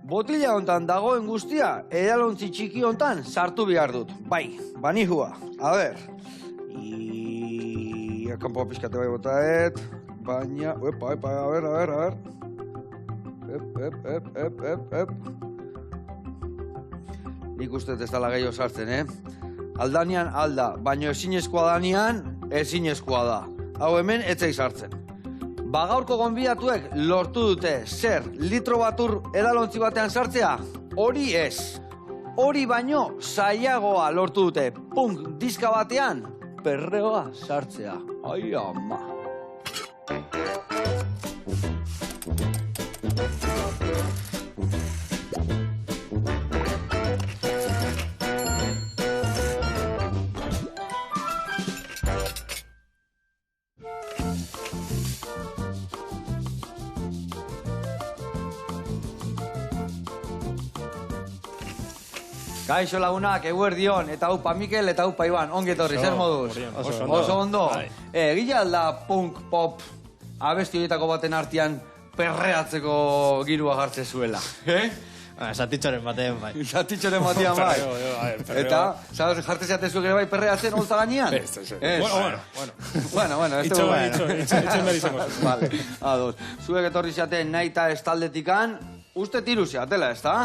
Botila hontan dagoen guztia, edalontzi txiki hontan sartu behar dut. Bai, banihua. A ber. Kanpoa pixkate bai botaet. Baina... Epa, a ber. Ep. Nik uste ez dala gehiago sartzen, Aldanean alda, baina ezinezkoa danean, ezinezkoa da. Hau hemen etzai sartzen. Gaurko gonbidatuek lortu dute zer litro batur edalontzi batean sartzea? Hori ez. Hori baino zailagoa lortu dute punk diska batean perreoa sartzea. Ai ama. Kaixo lagunak, eguerdion, eta upa Mikel eta upa Iban, ongi etorri, zer moduz? Oso ondo. Egila alda punk pop abesti horietako baten artean perreatzeko girua jartze zuela. Zatitxoren batean bai. Zatitxoren batean bai. Eta, jartze zeate zuek ere bai perreatzen holtza gainean? Bueno. Itxen behar izango. Vale, ados. Zuek etorri zeaten nahi eta estaldetikan, uste tiru zeatela, ez da?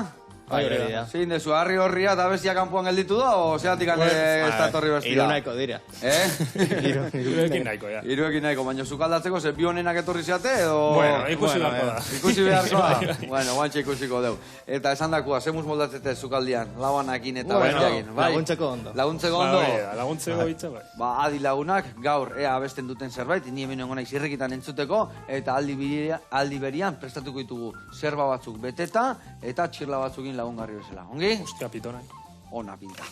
Zein dezu, harri horria eta bestia kanpoan gelditu da, o zeatik ez da torri bestila? Iru nahiko dira. Iruekin nahiko, ja. Iruekin nahiko, baina zukaldatzeko ze bi honenak etorri zeate, edo... Bueno, ikusi beharko da. Ikusi beharko da? Bueno, guantxe ikusiko deu. Eta esan dakua, zemuz moldatzete zukaldian, labanakin eta bestiakin. Laguntzeko ondo. Laguntzeko ondo? Laguntzeko hitza, bai. Ba, adi lagunak, gaur ea abesten duten zerbait, ni hemen nengo naiz irrekitan entzuteko, eta aldi berian prestatuko ditugu zerba batzuk beteta, eta txirla batzukin lagungarri bezala. Ongi? Ostia, pitona. Ona pinta.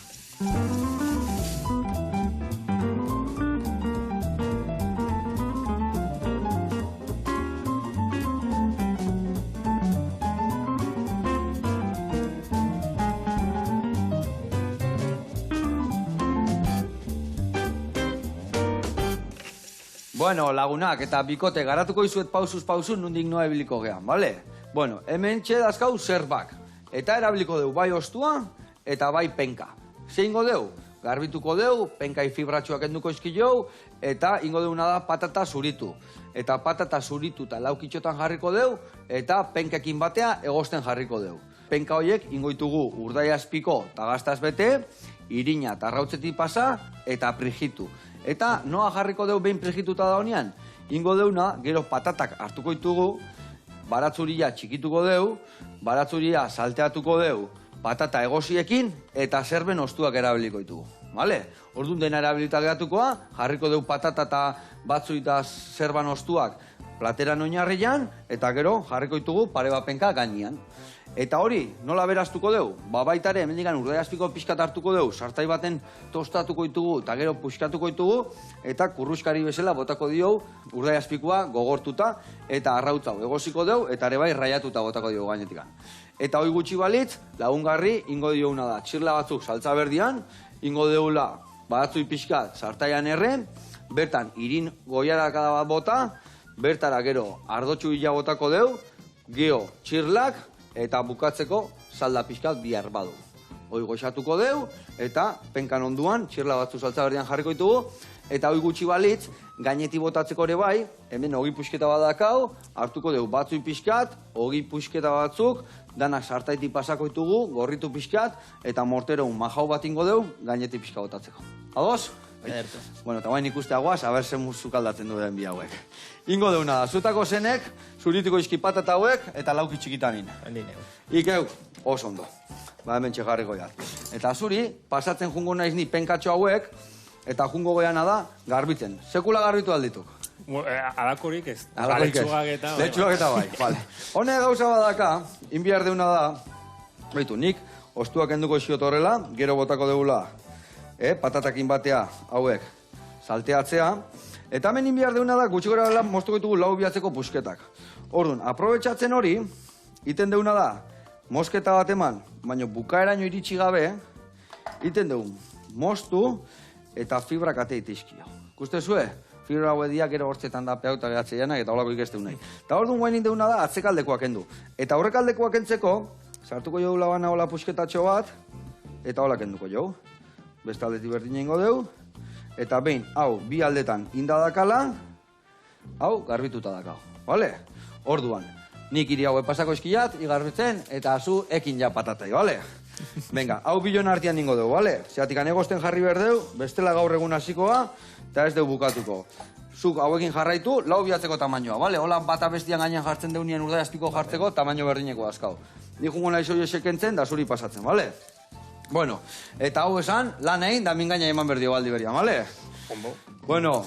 Bueno, lagunak, eta bikote, garatuko izuet pausuz nondik noa ebiliko gehan, bale? Bueno, hemen txedazkau zerbak. Eta erabiliko deu bai ostua eta bai penka. Zeingo deu? Garbituko deu, penkai fibratxoak enduko izkilou, eta ingo deuna da patata zuritu. Eta patata zuritu eta laukitxotan jarriko deu, eta penkekin batea egosten jarriko deu. Penka horiek ingoitugu urdai azpiko eta gaztaz bete, irina eta rautzetik pasa, eta prijitu. Eta noa jarriko deu behin prijituta da honean? Ingo deuna, gero patatak hartuko ditugu, baratzuria txikituko deu, baratzuria salteatuko deu, patata egosiekin eta zerben ostuak erabiliko ditugu. Vale? Orduan dena erabilita geratukoa, jarriko deu patata eta batzu eta zerban ostuak plateran oinarrian, eta gero jarriko ditugu pare bat penka gainean. Eta hori, nola beraztuko deu? Ba baitare, hemendikan urdai azpiko pixkat hartuko deu, sartai baten tostatuko ditugu eta gero puxkatuko ditugu, eta kurruskari bezala botako dio urdai azpikoa gogortuta, eta arrautzau egosiko deu, eta ere bai raiatuta botako dio gainetikan. Eta hoi gutxi balitz, lagungarri, ingo diouna da, txirla batzuk saltza berdian, ingo deula badatzui pixkat sartaian erren, bertan irin goiarakada bat bota, bertara gero ardotxu hila botako deu, gio txirlak, eta bukatzeko salda pixkat bihar badu. Hoi goxatuko deu, eta penkan onduan, txirla batzu saltza berdian jarriko ditugu, eta hoi gutxi balitz, gaineti botatzeko ere bai, hemen ogi puxketa badakau, hartuko deu batzui pixkat, ogi puxketa batzuk, danak sartaiti pasako ditugu, gorritu pixkat, eta mortero majau bat ingo deu, gaineti pixka botatzeko. Ados? Bueno, eta guain ikuste aguaz, haber zen zukaldatzen duen bi hauek. Ingo deuna da, zutako zenek, zuritiko izki patata hauek, eta lauki txikitanin. Ikeu, oso ondo. Ba, hemen txegarriko jat. Eta zuri, pasatzen jungo naiz ni penkatxo hauek, eta jungo goiana da, garbitzen. Sekula garbitu aldituk. Alakorik ez. Letxuak eta bai. Letxuak eta bai, bale. Hone gauza badaka, inbiar deuna da, baitu, nik, ostuak enduko isiot horrela, gero botako deula, patatakin batea hauek salteatzea, eta hemen inbiar deuna da, gutxi gora bela moztuko ditugu lau bihatzeko pusketak. Orduan, aprobetxatzen hori, iten deuna da, mosketa bat eman, baina bukaeraino iritsi gabe, iten dugu, moztu eta fibrak ate itizkio. Ikuste zue, fibra hauedia gero hortzetan da peau eta gehatze janak eta holako ikesteu nahi. Eta hor duen guain deuna da atzekaldekoak kendu. Eta horrekaldekoak kentzeko, sartuko jau labana hola pusketatxo bat, eta hola kenduko jau. Beste aldetik berdin ingo deu, eta behin, hau, bi aldetan indadakala, hau, garbituta dakau, bale? Orduan, nik iri haue pasako eskiat, igarbitzen, eta zu ekin ja patatai, bale? Venga, hau bilon artian ningo dugu, bale? Zeatik anegosten jarri berdeu, bestela gaur egun hasikoa, eta ez deu bukatuko. Zuk hauekin jarraitu, lau bihatzeko tamainoa, bale? Hola bata bestian gainean jartzen deunien urdai azpiko jartzeko, tamaino berdineko azkau. Nik jungo nahi zoi esekentzen, da zuri pasatzen, bale? Bueno, eta hau esan, lan egin, da mingaina eman berdio baldi berian, bale? Bueno,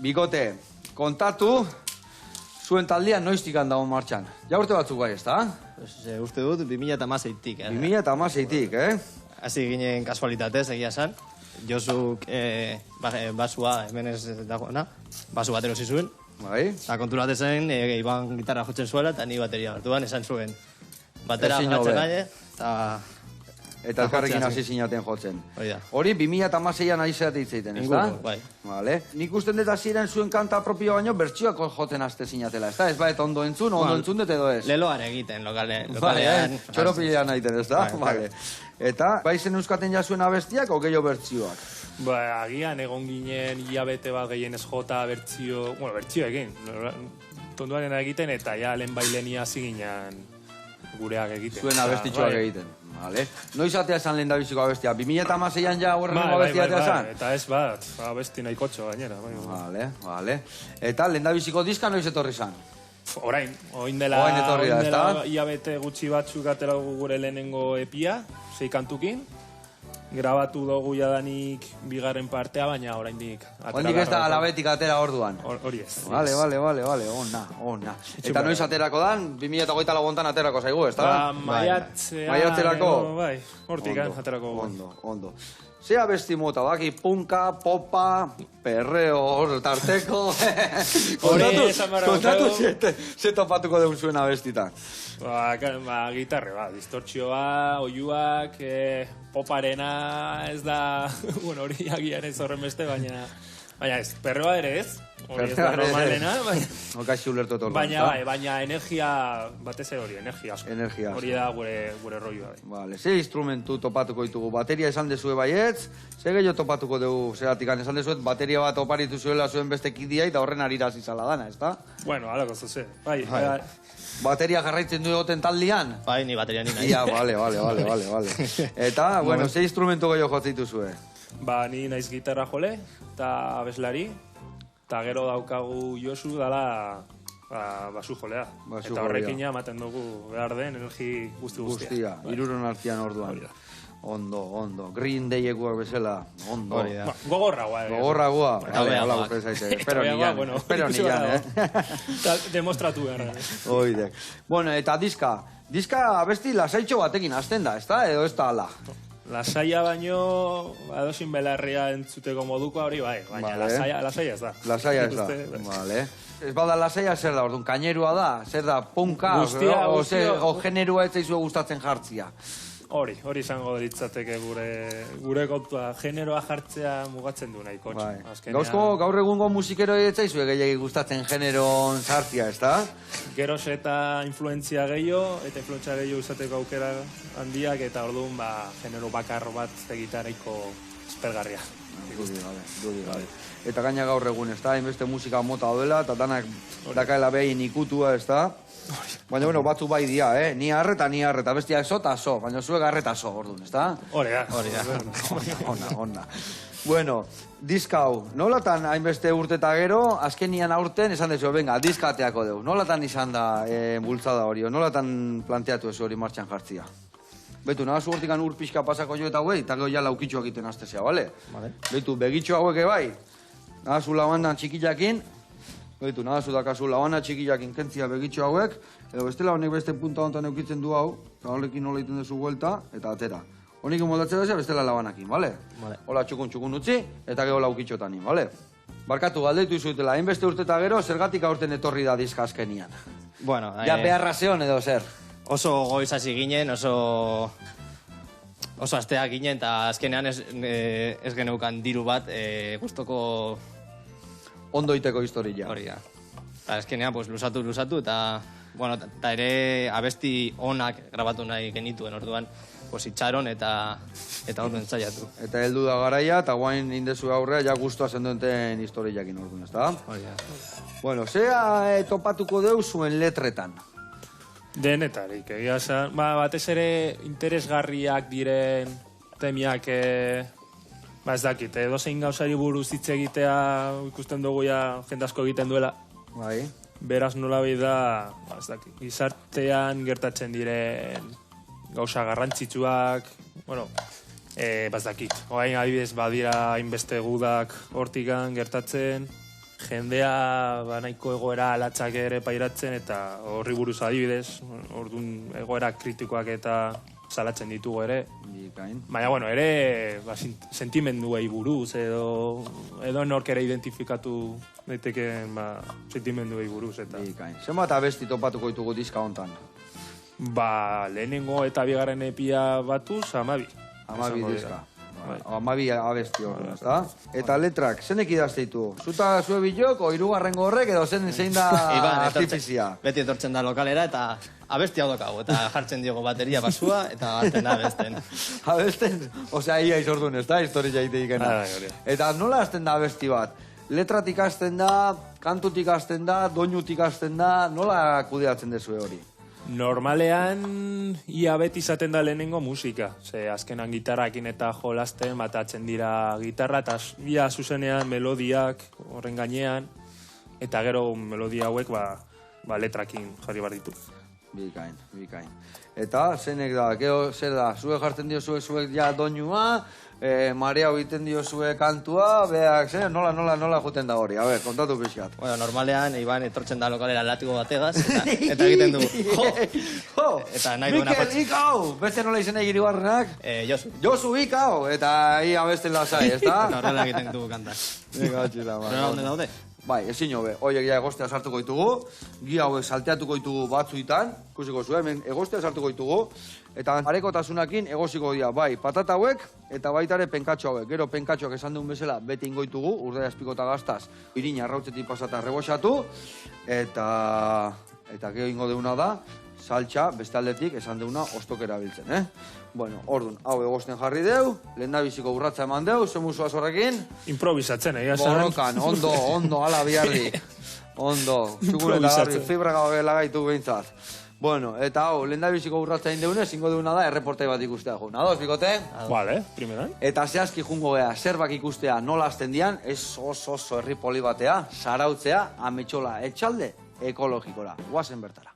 bikote, kontatu, zuen taldean noiztikan dago martxan. Ja urte batzuk bai, ez da? Uste dut, 2016-tik. 2016-tik, Hasi ginen kasualitatez, egia esan. Josuk basua, hemen ez dagoena, basu bat erosi zuen. Bai. Eta konturatu zen, Iban gitarra jotzen zuela, eta ni bateria hartuan, esan zuen. Batera Ezin gatzen hobe. nahi, Eta elkarrekin hasi zinaten jotzen. Hori da. Hori 2016an ari zeate hitzeiten, ez da? Inguruko, bai. Vale. Nik usten dut hasieran zuen kanta propio baino bertsioak joten aste zinatela, ez da? Ez baet ondo entzun dut edo ez? leloan egiten, lokalean. Vale, txoropilean naiten, ez da? Bai, Vale. Eta, bai zen euskaten jasuen abestiak, o gehiago bertsioak? Ba, agian egon ginen hilabete bat gehienez jota bertzio, bueno, bertzio egin, tonduaren egiten, eta ja lehen bailenia hasi ginen gureak egiten. Zuen abestitxoak Bai. egiten. Vale. Noiz atea esan lehen da biziko abestia? 2016an ja horrengo abestia atea esan? Eta ez bat, abesti nahi kotxo gainera. Vale. Eta lehen da biziko diska noiz etorri zan? Orain Orain etorri da, ezta? hilabete gutxi batzuk atera dugu gure lehenengo epia, 6 kantukin. Grabatu dugu jadanik bigarren partea, baina oraindik atera. Oraindik ez da alabetik atera orduan. Hori ez. Vale, ona. Eta noiz aterako dan, 2024 gontan aterako zaigu, ez da? Maiatzerako? Bai, hortik aterako. Ondo. Zea besti mota, baki punka, popa, perreo, hor tarteko. Kontatu ze topatuko dugu zuen abestitan. Gitarre, distortzioa, oiuak, poparena ez da, bueno, hori agian ez horren beste, baina ez, perreoa ere ez, hori ez da normalena, Okaxi ulertu etortu. baina energia, batez ere hori, energia asko. Energia asko. Hori da gure rolloa. Vale, ze instrumentu topatuko ditugu? Bateria esan dezue baietz, ze gehiago topatuko dugu zeratik esan dezuet, bateria bat oparitu zuela zuen beste kidia eta horren arira zizala dana, ez da? Bueno, alako zuze. Bai. Bateria jarraitzen du egoten taldian? Bai, ni bateria ni nahi. Ia, vale. Eta, bueno, ze instrumentu gehiago jotzen dituzue? Ba, ni naiz gitarra jole, eta abeslari, eta gero daukagu Josu dala basu jolea. Eta horrekin ematen dugu behar den energi guztia. Hiruron artean orduan. Ondo. Green Day-ekuak bezala, ondo. Gogorragoa. Gogorragoa. Hola, uste zaite. Espero nian, Demostratu behar. Oide. Bueno, eta diska. Diska abesti lasaitxo batekin hasten da, ez da? Edo ez da ala? Lasaia baino, edozein belarria entzuteko moduko hori bai, baina lasaia ez da. Lasaia ez da, vale. Ez bada lasaia zer da, orduan, kainerua da? Zer da, punka? Guztia. O generua ez zaizue gustatzen jartzia? Hori izango ditzateke gure kontua. Generoa jartzea mugatzen du nahiko. Gaur egungo musikero ez zaizue gehiagik gustatzen generoan sartzia, ez da? Geroz eta influentzia gehiago, izateko aukera handiak, eta orduan genero bakar bat egitaraiko espergarria. Dudi gabe. Eta gaina gaur egun, ez da? Hainbeste musika mota odela, eta danak dakaela behin ikutua, ez da? Baina, bueno, batzu bai dia, Ni arreta, bestiak so eta so, baina zuek arreta so, orduan, ez da? Hori da. Ona. Bueno, diska hau, nolatan hainbeste urte eta gero, azkenian aurten, esan dezu, venga, diska ateako dugu. Nolatan izan da bultzada hori, nolatan planteatu ez hori martxan jartzia? Betu, nagazu hortikan ur pixka pasako jo eta hauei, eta gero ja laukitxo egiten aztezea, bale? Betu, begitxo hauek ebai, nagazu labandan txikillakin, betu, nagazu dakazu labandan txikillakin kentzia begitxo hauek, edo bestela honek beste punta honetan eukitzen du hau, eta honekin nola egiten duzu vuelta, eta atera. Honik moldatzea bezala bestela labanakin, bale? Hola txukun utzi, eta gero laukitxotanin, bale? Barkatu, galdetu izuitela, hainbeste urte eta gero, zergatik aurten etorri da diska azkenian? Bueno, ja beharra zeon edo zer? Oso goiz hasi ginen, oso asteak ginen, eta azkenean ez geneukan diru bat, guztoko... ondo iteko historia. Hori da. Eta eskenean, pues, lusatu, eta, bueno, eta ere abesti onak grabatu nahi genituen orduan, pues, itxaron eta ordu entzaiatu. Eta heldu da garaia, eta guain indezu aurrea, ja guztua zendenten historiakin orduan, ez da? Hori da. Bueno, zea topatuko deu zuen letretan? Denetarik, egia esan. Batez ere interesgarriak diren temiak, ez dakit, edozein gauzari buruz hitz egitea ikusten dugu ja jende asko egiten duela. Bai. Beraz nolabait da, ez dakit, gizartean gertatzen diren gauza garrantzitsuak, bueno, ez dakit. Oain adibidez badira hainbeste gudak hortikan gertatzen, jendea nahiko egoera alatzak ere pairatzen eta horri buruz adibidez, orduan egoera kritikoak eta salatzen ditugu ere. Bikain. Baina, bueno, ere sentimenduei buruz edo nork ere identifikatu daitekeen sentimenduei buruz eta... Bikain. Zenbat abesti topatuko ditugu diska hontan? Lehenengo eta bigarren epia batuz, 12. 12 diska. Bai. 12 abesti horren, ez da? Eta letrak, zenek idazte ditu? Zuta zue bilok, o hirugarrengo horrek, edo zein da artifizia? Beti etortzen da lokalera eta abesti hau dokagu, eta jartzen diogo bateria basua, eta hartzen da abesten. Abesten? Osea, ia izordun, ez da? Historia itegikena. Eta nola hasten da abesti bat? Letratik hasten da, kantutik hasten da, doinutik hasten da, nola kudeatzen dezue hori? Normalean, ia beti izaten da lehenengo musika. Ze azkenan gitarrakin eta jolasten, batatzen dira gitarra, eta ia zuzenean melodiak horren gainean, eta gero melodia hauek letrakin jarri bar ditu. Bikain. Eta, zenek da, gero zer da, zuek jartzen dio zuek ja doinua, Maria egiten dio zue kantua, beak, nola juten da hori? A ber, kontatu pixkat. Bueno, normalean, Iban etortzen da lokalera latigo bategaz, eta egiten du, jo! Eta nahi duena Mikel, ikau! Beste nola izen egiri barrenak? Josu. Josu, ikau! Eta ia abesten lasai, ez da? Eta horrela egiten du kanta. Horrela onde daude? Bai, ezin hobe, horiek ja egostea sartuko ditugu, gia hauek salteatuko ditugu batzuitan, ikusiko zuen, hemen egostea sartuko ditugu, eta arekotasunakin egosiko dira, bai, patata hauek, eta baitare penkatxo hauek. Gero penkatxoak esan duen bezala beti ingoitugu, urdai azpikota gaztaz, irina arrautzetik pasata reboxatu, eta gero ingo deuna da, saltxa, beste aldetik, esan deuna, ostokera biltzen, Bueno, orduan, hau egosten jarri deu, lehendabiziko urratza eman deu, zemuzu azorrekin. Improvisatzen, esan. Borrokan, ondo, ala biharri. Ondo, txukun eta garri, fibra gabela gaitu behintzat. Bueno, eta hau, lehendabiziko urratza egin deunez, ingo deuna da, erreportai bat ikustea jo. Ados, bikote? Vale, primeran. Eta zehazki jungo gea, zerbak ikustea nola azten dian, ez oso herri poli batea, sarautzea, ametxola etxalde ekologikora. Guazen bertara.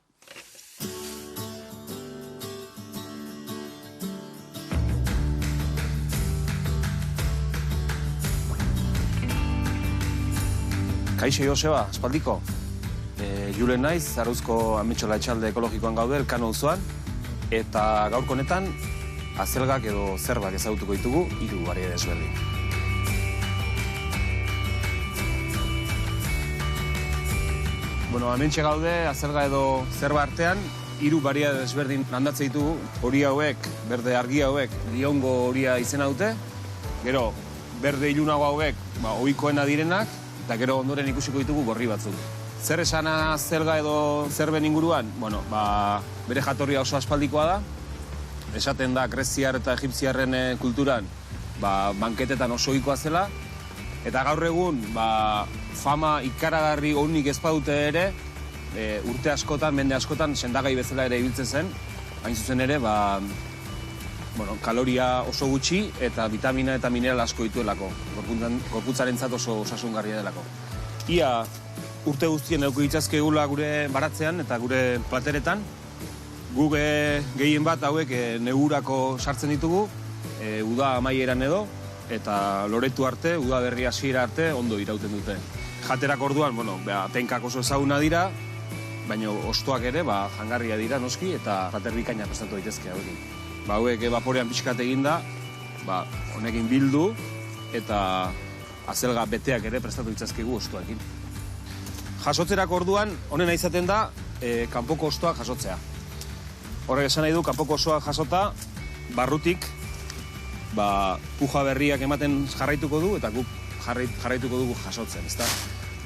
Kaixo Joseba, espaldiko. Julen naiz, Zarauzko Ametxola etxalde ekologikoan gaude, Elkano auzoan, eta gaurko honetan azelgak edo zerbak ezagutuko ditugu 3 bariedade desberdin. Bueno, hementxe gaude azelga edo zerba artean 3 bariedade desberdin landatze ditugu. Hori hauek, berde argi hauek, liongo horia izena dute. Gero, berde ilunago hauek, ohikoena direnak, eta gero ondoren ikusiko ditugu gorri batzuk. Zer esana zelga edo zerben inguruan? Bueno, bere jatorria oso aspaldikoa da. Esaten da greziar eta egipziarren kulturan banketetan oso ohikoa zela. Eta gaur egun fama ikaragarri onik ez badute ere, urte askotan, mende askotan sendagai bezala ere ibiltzen zen. Hain zuzen ere, kaloria oso gutxi eta vitamina eta mineral asko dituelako. Gorputzarentzat oso osasungarria delako. Ia urte guztien eduki ditzazkegula gure baratzean eta gure plateretan. Guk gehien bat hauek negurako sartzen ditugu, uda amaieran edo, eta loretu arte, uda berri hasiera arte, ondo irauten dute. Jaterak orduan, penkak oso ezaguna dira, baina ostoak ere jangarria dira noski, eta plater bikaina prestatu daitezke hauekin. Hauek vaporean pixkat eginda, honekin bildu, eta azelga beteak ere prestatu ditzazkegu ostoekin. Jasotzerak orduan, honena izaten da, kanpoko ostoak jasotzea. Horrek esan nahi du, kanpoko osoak jasota, barrutik, puja berriak ematen jarraituko du, eta guk jarraituko dugu jasotzen, ezta?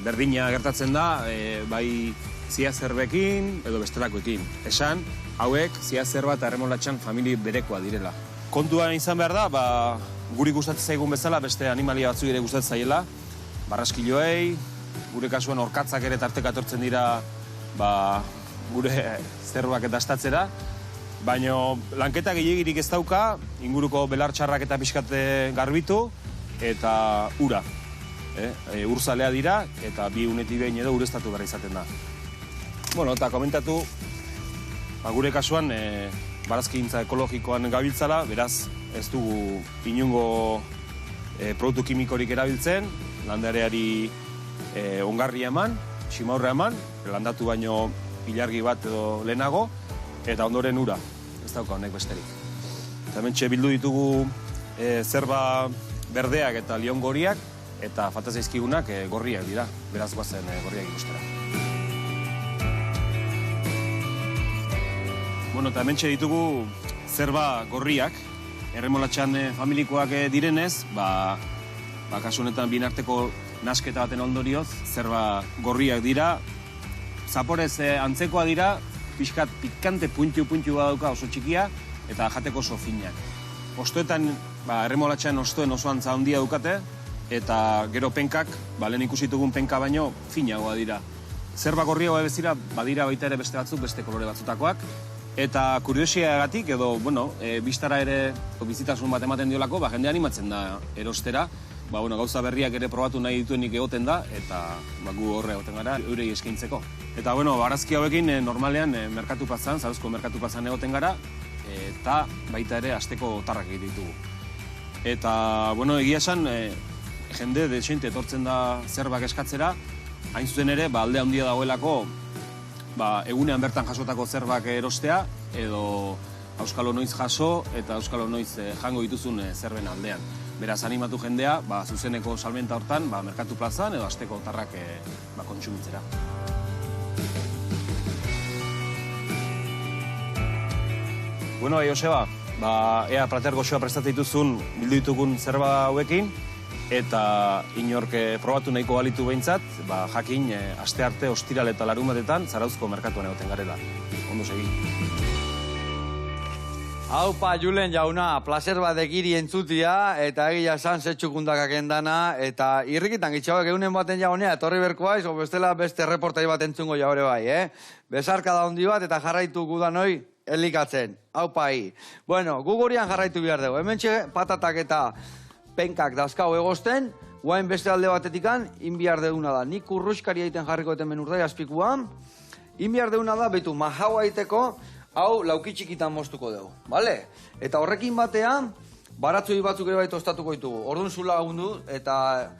berdina gertatzen da, bai ziazerbekin edo bestelakoekin. Esan, hauek ziazerba eta erremolatxan famili berekoa direla. Kontuan izan behar da, guri gustatzen zaigun bezala, beste animalia batzuk ere gustatzen zaiela, barraskiloei, gure kasuan orkatzak ere tarteka etortzen dira, gure zerbak eta astatzera, baina lanketa gehiagirik ez dauka, inguruko belartxarrak eta pixkate garbitu, eta ura. Urzalea dira, eta bi unetik behin edo ureztatu behar izaten da. Bueno, eta komentatu, gure kasuan, barazkigintza ekologikoan gabiltzala, beraz, ez dugu inungo produktu kimikorik erabiltzen, landareari ongarria eman, simaurra eman, landatu baino ilargi bat edo lehenago, eta ondoren ura, ez dauka honek besterik. Eta hementxe bildu ditugu zerba berdeak eta liongoriak, eta falta zaizkigunak gorriak dira, beraz guazen gorriak ikustera. Bueno, eta hementxe ditugu zerba gorriak, erremolatxan familikoak direnez, kasu honetan binarteko nasketa baten ondorioz, zerba gorriak dira, zaporez antzekoa dira, pixkat pikante puntiu badauka oso txikia, eta jateko oso finak. Ostoetan, erremolatxan ostoen oso antza handia daukate, eta gero penkak, lehen ikusitugun penka baino, finagoa dira. Zerba gorriagoa bezira, badira baita ere beste batzuk, beste kolore batzutakoak, eta kuriosiagatik edo, biztara ere bizitasun bat ematen diolako, jende animatzen da erostera, gauza berriak ere probatu nahi dituenik egoten da, eta gu horre egoten gara, eurei eskaintzeko. Eta, barazki hauekin normalean merkatu plazan, Zarauzko merkatu plazan egoten gara, eta baita ere asteko otarrak egite ditugu. Eta, egia esan, jende desente etortzen da zerbak eskatzera, hain zuzen ere, alde handia dagoelako, egunean bertan jasotako zerbak erostea, edo auskalo noiz jaso eta auskalo noiz jango dituzun zerben aldean. Beraz, animatu jendea, zuzeneko salmenta hortan, merkatu plazan edo asteko otarrak kontsumitzera. Bueno, Joseba, ea plater goxoa prestate dituzun bildu ditugun zerba hauekin, eta inork probatu nahiko balitu behintzat, jakin aste arte ostiral eta larumatetan Zarauzko merkatuan egoten garela. Ondo segi. Haupa, Julen jauna, placer bat egiri entzutia, eta egia esan zetxukundakak endana, eta irrikitan gitxauek egunen baten jaunea, etorri berko baiz, bestela beste reportai bat entzungo jaure bai, Besarka da hondi bat, eta jarraitu gudanoi elikatzen. Haupa, Bueno, gugorian jarraitu behar dugu. Hementxe patatak eta penkak dazkau egosten, guain beste alde batetikan, inbiar deuna da. Nik urruskari egiten jarriko eten menurdai azpikuan, inbiar deuna da, betu, mahaua egiteko, hau laukitxikitan moztuko dugu, bale? Eta horrekin batean, baratzui batzuk ere baitu ostatuko ditugu. Orduan zula lagundu, eta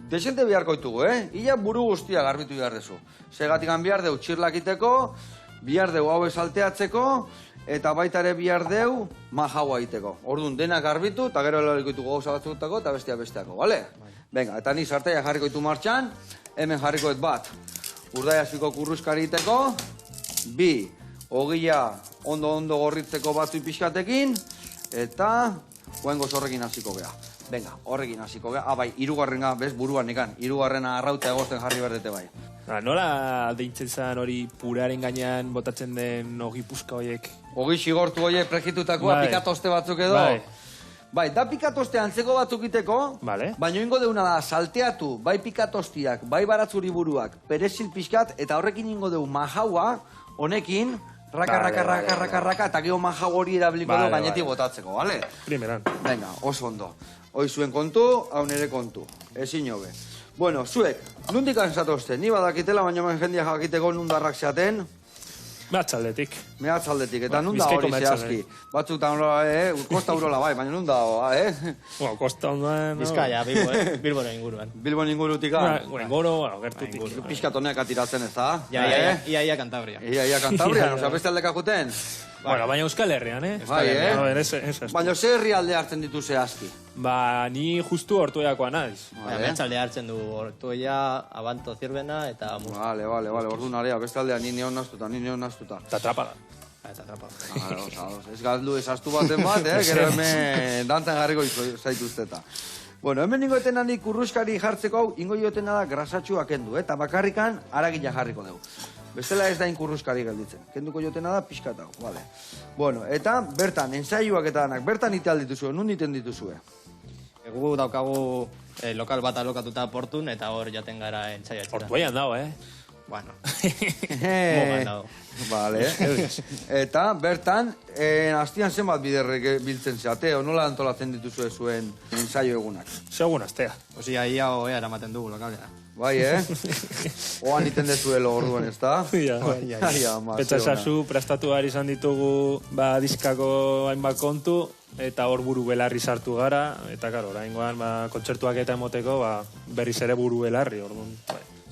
desente beharko ditugu, Ia buru guztia garbitu behar dezu. Segatikan behar dugu txirlakiteko, behar dugu hau esalteatzeko, eta baita ere behar dugu mahaua egiteko. Orduan denak garbitu, eta gero elariko ditugu gauza batzutako, eta besteako, bale? Venga, eta ni sartaia jarriko ditu martxan, hemen jarriko dut bat. Urdaiazpiko kurruskari egiteko, 2, ogia ondo gorritzeko batzu pixkatekin, eta guengoz horrekin hasiko geha. Venga, horrekin hasiko geha. Bai, hirugarrena, bez, buruan nekan, hirugarrena arrauta egosten jarri berdete bai. Nola deintzen zen hori puraren gainean botatzen den ogi puska horiek? Ogi xigortu horiek prekitutakoa, pikatoste batzuk edo? Bai, da pikatoste antzeko batzuk iteko, baina ingo deuna da salteatu, bai pikatostiak, bai baratzuri buruak, perezil pixkat, eta horrekin ingo deu mahaua, honekin, raka, eta geho mahau hori erabiliko dugu gainetik botatzeko, bale? Primeran. Venga, oso ondo. Hoi zuen kontu, hau nere kontu. Ezin jobe. Bueno, zuek, nundik anzatozte? Ni badakitela, baina jendia jakiteko nundarrak zeaten. Mehatzaldetik. Mehatzaldetik, eta nunda hori zehazki. Batzuk eta kosta urola bai, baina nunda hori, Bueno, kosta ondoen... Bizkaia, Bilbon inguruan. Bilbon ingurutik, Goro, gertutik. Piskatoneak atiratzen ez da? Ia Kantabria. Ia Kantabria, oza, beste aldeka juten? Bueno, baina Euskal Herrian, Bai, Baina zer herri alde hartzen ditu zehazki? Ni justu Ortueiakoa naiz. Mehatzalde hartzen du Ortuella, Abanto, Zirbena eta Musa. Vale, ordu narea, beste aldea ni neon naztuta. Eta trapada. Eta trapa. Ez galdu esaztu baten bat, gero hemen dantzan jarriko zaituzteta. Bueno, hemen ingoetena nik kurruskari jartzeko hau, ingo jotena da grasatxua kendu, eta bakarrikan aragila jarriko dugu. Bestela ez da inkurruskari gelditzen. Kenduko jotena da pixkat hau, vale. Bueno, eta bertan, ensaioak eta danak, bertan ite aldituzue, nun iten dituzue? Gu daukagu lokal bat alokatuta Portun, eta hor jaten gara entzaiatxera. Ortuaian dago, Bueno, Mogan dago. Vale. Eta bertan, hastian zenbat biderrek biltzen zeate, o nola antolatzen dituzue zuen ensaio egunak? Segun astea. Osi, ia oea eramaten dugu lokalera. Bai, Oan iten dezuelo orduan, ez da? Ja. Eta Eta esazu, prestatu behar izan ditugu diskako hainbat kontu, eta hor buru belarri sartu gara, eta karo, oraingoan kontzertuak eta emoteko, berriz ere buru belarri, orduan.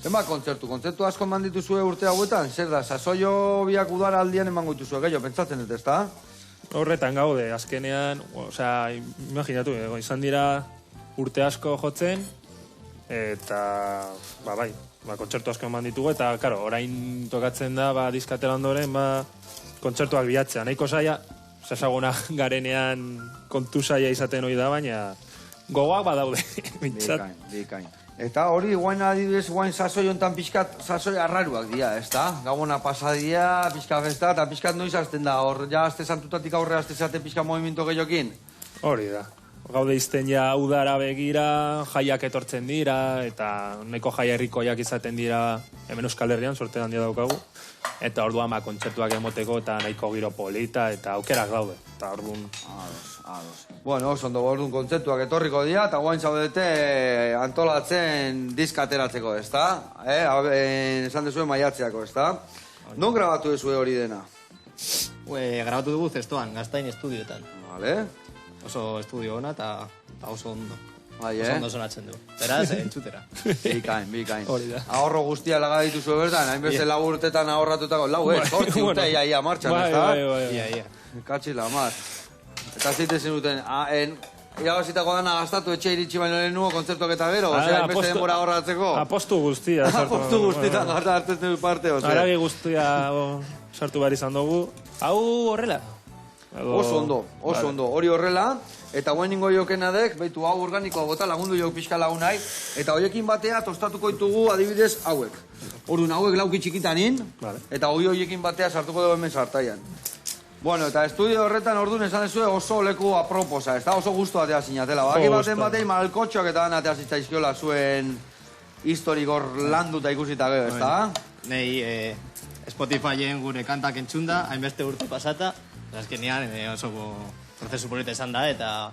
Zenbat kontzertu asko eman dituzue urte hauetan? Zer da, sasoio biak udara aldian emango dituzue, gehiago, pentsatzen dut, ez da? Horretan gaude, azkenean, imaginatu, izan dira urte asko jotzen, eta, kontzertu asko eman ditugu, eta, karo, orain tokatzen da, diskatela ondoren, kontzertuak bilatzea. Nahiko zaila, sasaguna garenean kontu zaila izaten hori da, baina gogoak badaude, bintzat. Bikain. Eta hori, guain adibidez, guain sasoi ontan pixkat, sasoi arraruak dira, ez da? Gabona pasadia, pixka festa, eta pixkat noiz azten da, hor, ja, azte santutatik aurre azte zate pixka movimiento gehiokin? Hori da. Gaude izten ja udara begira, jaiak etortzen dira, eta neko jai herrikoiak izaten dira hemen Euskal Herrian, sorte handia daukagu. Eta orduan kontzertuak emoteko eta nahiko giro polita, eta aukerak daude. Eta orduan... Ados. Bueno, oso ondo orduan kontzertuak etorriko dira, eta guain zaudete antolatzen diska ateratzeko, ez da? Esan dezuen maiatzeako, ez da? Non grabatu dezue hori dena? Grabatu dugu zestoan, Gaztain estudioetan. Vale. Oso estudio ona eta oso ondo. Bai, Oso ondo sonatzen du. Beraz, entzutera. Bikain. Hori da. Ahorro guztia laga dituzue bertan, hainbeste lau urtetan ahorratutako, zortzi urte ia martxan, ez da? Ia. Katxi la mar. Eta zeite zenuten, irabazitako dana gastatu etxe iritsi baino lehen nuo kontzertuak eta gero, hainbeste denbora ahorratzeko. Apostu guztia. Apostu guztietan hartzen du parte, Aragi guztia sartu behar izan dugu. Hau horrela. Oso ondo, hori horrela, eta guen ningo jokena dek, behitu hau organikoa bota lagundu jok pixka lagunai, eta hoiekin batea tostatuko ditugu adibidez hauek. Orduan hauek lauki txikitanin, eta hoiekin batea sartuko dugu hemen sartaian. Bueno, eta estudio horretan orduan esan dezue oso leku aproposa, ez da oso gustu atea zinatela. Baki baten malkotxoak eta atea zitzaizkiola zuen historik hor landuta ikusita gero, ez da? Nei Spotifyen gure kantak entzunda, hainbeste urte pasata, azkenean oso prozesu polita izan da, eta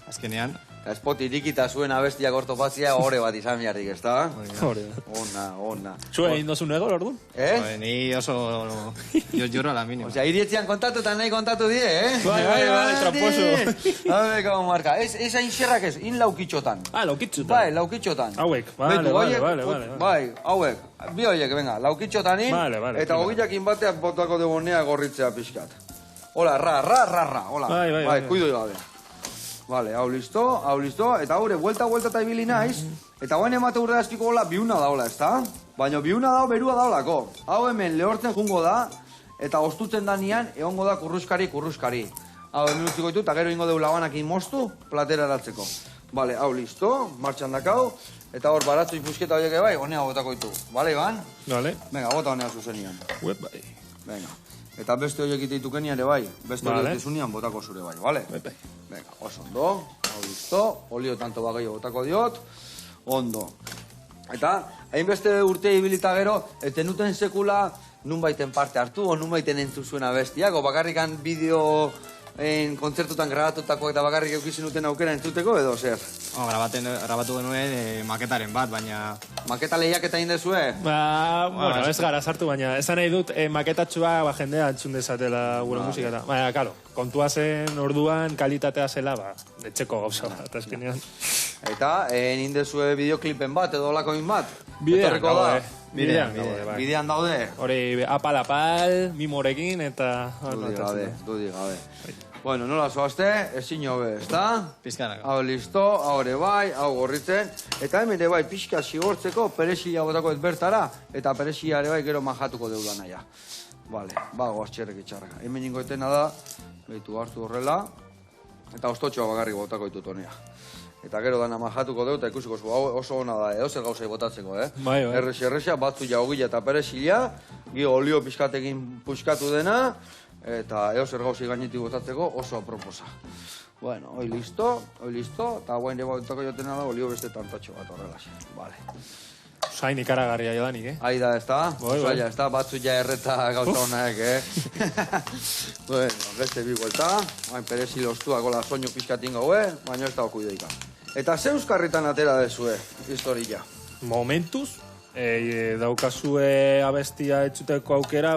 azkenean... Spot irikita zuen abestiak ortopazia ore bat izan biharrik, ez da? Hori da. Ona. Zue egin dozu negor, ordu? Ni oso jorra la mínima. Osea, irietzian kontatu eta nahi kontatu die, Bai, traposo. Habe, como marka. Ez hain xerrak ez, in laukitxotan. Laukitxotan. Bai, laukitxotan. Hauek, vale. Bai, hauek. Bi horiek, venga, laukitxotan in, eta hogillakin bateak botako debonea gorritzea pixkat. Hola, ra, hola. Bai, kuidoi gabe. Vale, hau listo, eta haure, vuelta eta ibili naiz, eta hauen emate urre azpiko gola biuna daola, ez da? Baina biuna dao berua daolako. Hau hemen lehortzen jungo da, eta ostutzen danian, egongo da kurruskari. Hau hemen utziko ditu, eta gero ingo deu labanakin moztu, platera eratzeko. Vale, hau listo, martxan dakau, eta hor baratzu ipusketa horiek bai, honea botako ditu. Vale, Iban? Vale. Venga, bota honea zuzenian. Bai. Venga. Eta beste horiek iteituken ere bai, beste horiek dizunian botako zure bai, vale? Bai. Venga, oso ondo, hau listo, olio tanto bagaio botako diot, ondo. Eta, hainbeste urte ibilita gero, etenuten sekula nun baiten parte hartu, o nun baiten entzuzuena bestiak, o bakarrikan bideo kontzertutan grabatutako eta bakarrik eukizien duten aukera entzuteko edo zer? Grabatu genuen maketaren bat, baina... Maketa lehiak eta indezue? Bueno, ez gara sartu, baina esan nahi dut maketatxua jendea entzun dezatela gure musika eta... Baina, karo, kontua zen orduan kalitatea zela, etxeko gauza bat, azkenean. Eta, indezue bideoklipen bat edo olakoin bat? Bidean gaude. Bidean daude? Hori, apal, mimorekin eta... Dudi gabe. Bueno, nola zoazte, ezin hobe, ez da? Pizkanaka. Hau listo, hau ere bai, hau gorritzen. Eta hemen ere bai, pixka zigortzeko, perexia botako ez bertara, eta perexia ere bai gero majatuko deudan naia. Vale, goaz txerrek itxarra. Hemen ingoetena da, behitu hartu horrela. eta ostotxoa bakarrik botako ditut honea. Eta gero dana majatuko dut, eta ikusiko zu, hau oso ona da, edozer gauzai botatzeko, Bai. Erresa, batzu jaugila eta perexila, gio olio pixkatekin puxkatu dena, eta edozer gauzai gainetik botatzeko oso aproposa. Bueno, hoi listo, eta guain ere botako jotena da olio beste tantatxo bat horrelaxe. Vale. Zain ikaragarria jodanik, Ahí da, ez da? Bai. Ez da, batzu ja erreta gauza honak, Bueno, beste bi guelta, hain perexil ostuako la soinu pixkatin gaue, baina ez da okuideika. Eta ze euskarritan atera dezue, historia? Momentuz, daukazue abestia etxuteko aukera,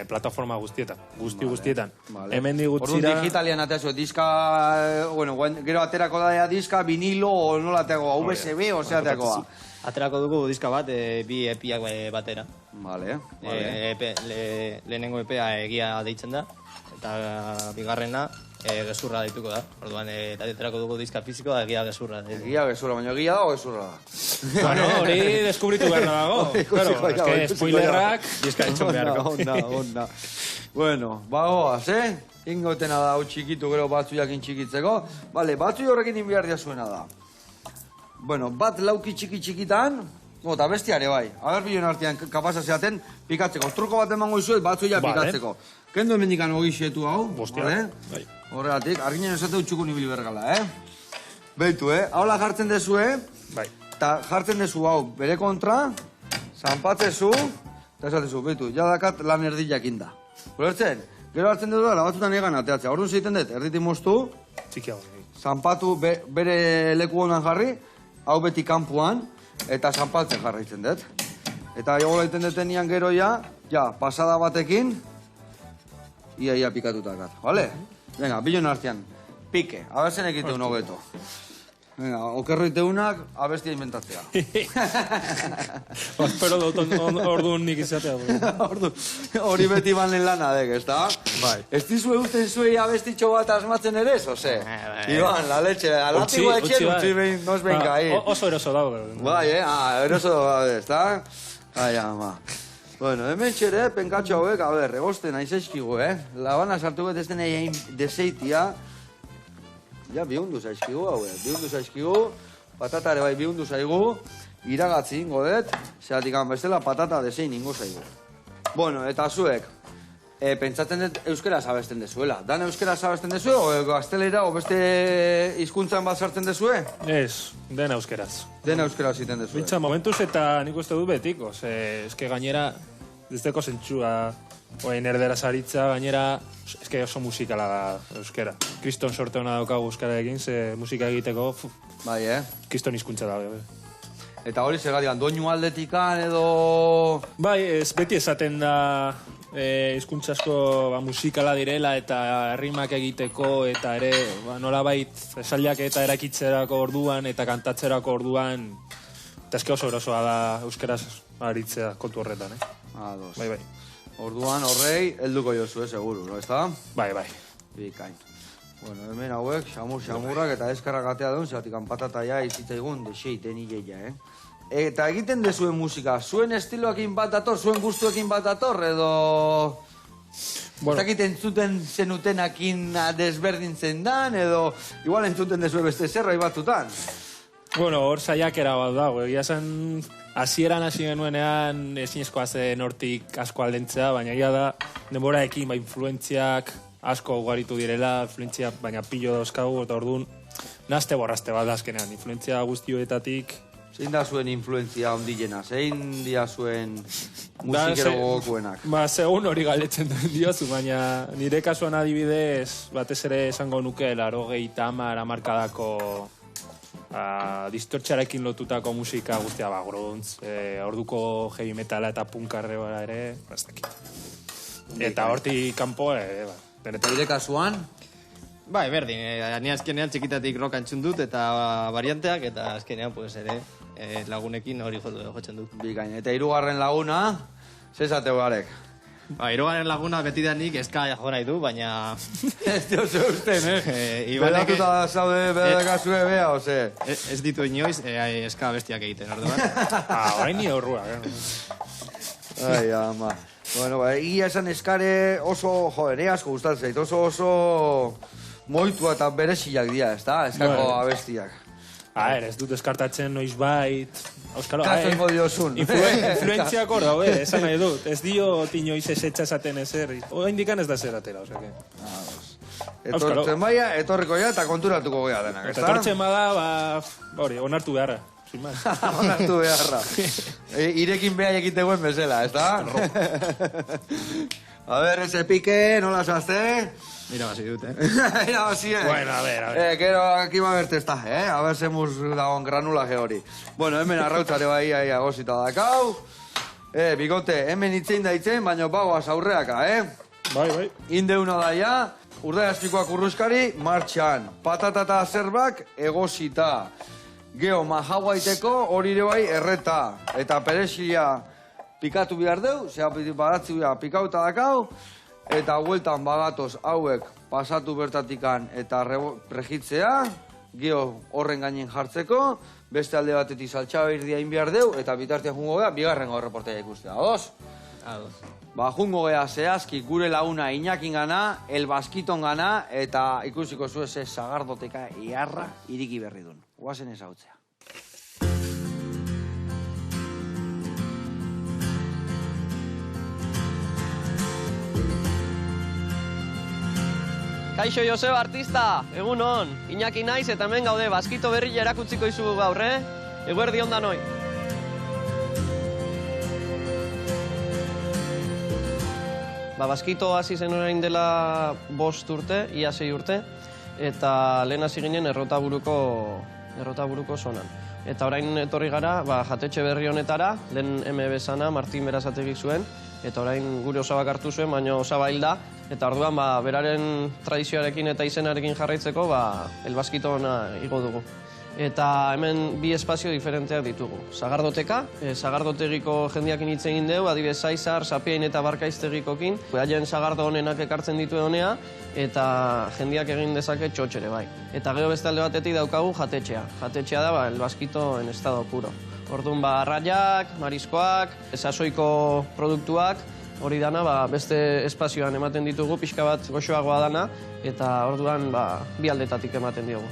plataforma guztietan. Guztietan. Vale. Hemen Orduan digutxira... digitalian ateazu, diska, gero aterako da diska, vinilo, o nola ateagoa, USB, o sea ateagoa. Aterako dugu diska bat, bi epiak batera. Vale. Lehenengo epea egia deitzen da, eta bigarrena gezurra deituko da. Orduan, aterako dugu diska fizikoa egia gezurra. Egia gezurra, baina egia da o gezurra da? Bueno, hori deskubritu behar dago. Claro, eske spoilerrak... Diska etxon beharko. Onda. Bueno, bagoaz, ingotena da hau txikitu gero batzuiakin txikitzeko. Vale, batzu horrekin inbiar diazuena da. Bueno, bat lauki txikitan, eta bestiare bai. Aber bilen artean kapasa zeaten pikatzeko. Truko bat emango izuet batzuia pikatzeko. Kendu emendikan hogi xetu hau. Bostia. Horregatik, arginen esate utxuko nibil bergala, Beitu, Haula jartzen dezue, Bai. eta jartzen dezu hau bere kontra, zanpatzezu, eta esatezu, beitu, jadakat lan erdiak inda. Ulertzen? Gero hartzen dut da, batzutan egan ateatzea. Orduan zeiten dut, erditik moztu, Txikiago. zanpatu bere leku honan jarri, hau beti kanpoan, eta zanpatzen jarraitzen dut. Eta jogola egiten detenian gero ja, pasada batekin, ia pikatutakat, bale? Venga, bilon artean, pike, abertzen egiten hobeto. Venga, okerroiteunak abestia inventatzea. Espero dut orduan nik izatea. Hori beti banen lana dek, ez da? Bai. Ez dizue usten zuei abestitxo bat asmatzen ere, ose? Iban, la leche, alatigo etxen, utzi behin, noz behin gai. Oso eroso dago. Bai, eroso dago, ez da? Ai, ama. Bueno, hemen txere, penkatxo hauek, a ber, egosten aiz eskigu, Labana sartu bet ez den egin deseitia. Ja, bihundu zaizkigu, patatare bai bihundu zaigu, iragatzi ingo dut, zeratik bestela patata desein ingo zaigu. Bueno, eta zuek, pentsatzen dut euskeraz abesten dezuela. Dan euskeraz abesten dezue, o gaztelera, o beste hizkuntzan bat sartzen dezue? Ez, dena euskeraz. Dena euskeraz iten dezue. Bitza, momentuz eta nik uste dut betiko, eske gainera, dezteko zentsua, oain erdera zaritza, gainera, eske oso musikala da euskera. Kriston sorte hona daukagu euskara egin, ze musika egiteko, Bai, kriston hizkuntza da. Eta hori segadian, doinu aldetikan edo... Bai, ez beti esaten da hizkuntza asko musikala direla eta rimak egiteko eta ere nolabait esaldiak eta erakitzerako orduan eta kantatzerako orduan eta eske oso erosoa da euskeraz aritzea kontu horretan, Ados. Bai. Orduan horrei helduko jozu, seguru, no, ez da? Bai. Bikain. Bueno, hemen hauek, xamurrak eta eskarrak atea duen, zeratik anpatataia izitzaigun deseiten hileia, Eta egiten dezuen musika, zuen estiloekin bat dator, zuen gustuekin bat dator, edo... Bueno. Ez dakit entzuten zenutenakin desberdintzen dan, edo... Igual entzuten dezue beste zerroi batzutan. Bueno, hor saiakera bat dago, egia zen hasieran hasi genuenean ezinezkoa zen hortik asko aldentzea, baina egia da denboraekin influentziak asko ugaritu direla, influentzia baina pilo dauzkagu, eta orduan nazte borrazte bat da azkenean, influentzia guztioetatik. Zein da zuen influentzia ondilena? Zein dia zuen musikero gogokuenak? Segun hori galetzen diozu, baina nire kasuan adibidez, batez ere esango nuke, 80 hamarkadako distortxarekin lotutako musika guztia gruntz, orduko heavy metala eta punkarre bara ere, bastakit. Eta hortik kanpo, Nire kasuan? Bai, berdin, ni azkenean txikitatik rock entzun dut eta varianteak, eta azkenean pues ere lagunekin hori jotzen dut. Bikain, eta hirugarren laguna, zezateu garek? Ba, hirugarren laguna beti da nik eska jo nahi du, baina... Ez dio zeusten, Ibanek... Bedatuta zaude bedakazue bea, ose? Ez ditu inoiz eska bestiak egiten, orduan. Orain ni horrua, Ai, ama. Bueno, egia esan eskare oso, asko gustatzen zait, oso moitua eta bereziak dira, ez da? Eskako abestiak. Ez dut eskartatzen noiz bait. Euskalo, Kazengo diozun. Influentziak hor daude, esan nahi dut. Ez dio tinoiz esetxa esaten ezer. Oa indikan ez da zer atera, osake. Etortzen baia, etorriko ja eta konturatuko gea denak, ez Eta da? etortzen bada, hori, onartu beharra. Sin más. Onartu beharra. Irekin behar ekiteguen bezala, ez da? A ver, ese pique, nola zoazte? Mira, basi dut, Mira, basi, Bueno, a ver. Gero, aquí va a verte esta, A ver, semuz dagoen granulaje hori. Bueno, hemen arrautzare bai agosita dakau. Bikote, hemen itzein da itzen, baina bagoaz aurreaka, Bai. Indeuna daia, urde aspikoak urruskari, martxan. Patatata zerbak, egosita. Geo, mahaua iteko, hori ere bai, erreta. Eta perexila pikatu behar deu, zera baratzi behar pikauta dakau, eta hueltan bagatoz hauek pasatu bertatikan eta regitzea, geo horren gainen jartzeko, beste alde batetik saltxaba irdia behar deu, eta bitartia jungo gea, bigarrengo reportea ikustea, ados? Ados. Ba, jungo gea zehazki gure laguna Iñakin gana, El Baskiton gana, eta ikusiko zueze sagardoteka iarra iriki berri dun. Guazen ezautzea. Kaixo Joseba artista, egun hon, Iñaki naiz eta hemen gaude Baskito berri erakutziko izugu gaur, Eguerdi ondan hoi. Baskito hasi zen orain dela 5 urte, ia 6 urte, eta lehen hasi ginen errotaburuko zonan. Eta orain etorri gara, jatetxe berri honetara, lehen MB sana, Martin Berasategik zuen, eta orain gure osabak hartu zuen, baina osaba hil da, eta orduan beraren tradizioarekin eta izenarekin jarraitzeko, El Baskito ona igo dugu. Eta hemen 2 espazio diferenteak ditugu. Sagardoteka, sagardotegiko jendeakin hitz egin dugu, adibidez Saizar, Sapiain eta Barkaiztegikokin, haien sagardo honenak ekartzen ditu honea, eta jendeak egin dezake txotxere bai. Eta gero beste alde batetik daukagu jatetxea. Jatetxea da El Baskito en estado puro. Orduan arraiak, mariskoak, sasoiko produktuak, hori dana beste espazioan ematen ditugu, pixka bat goxoagoa dana, eta orduan bi aldetatik ematen diogu.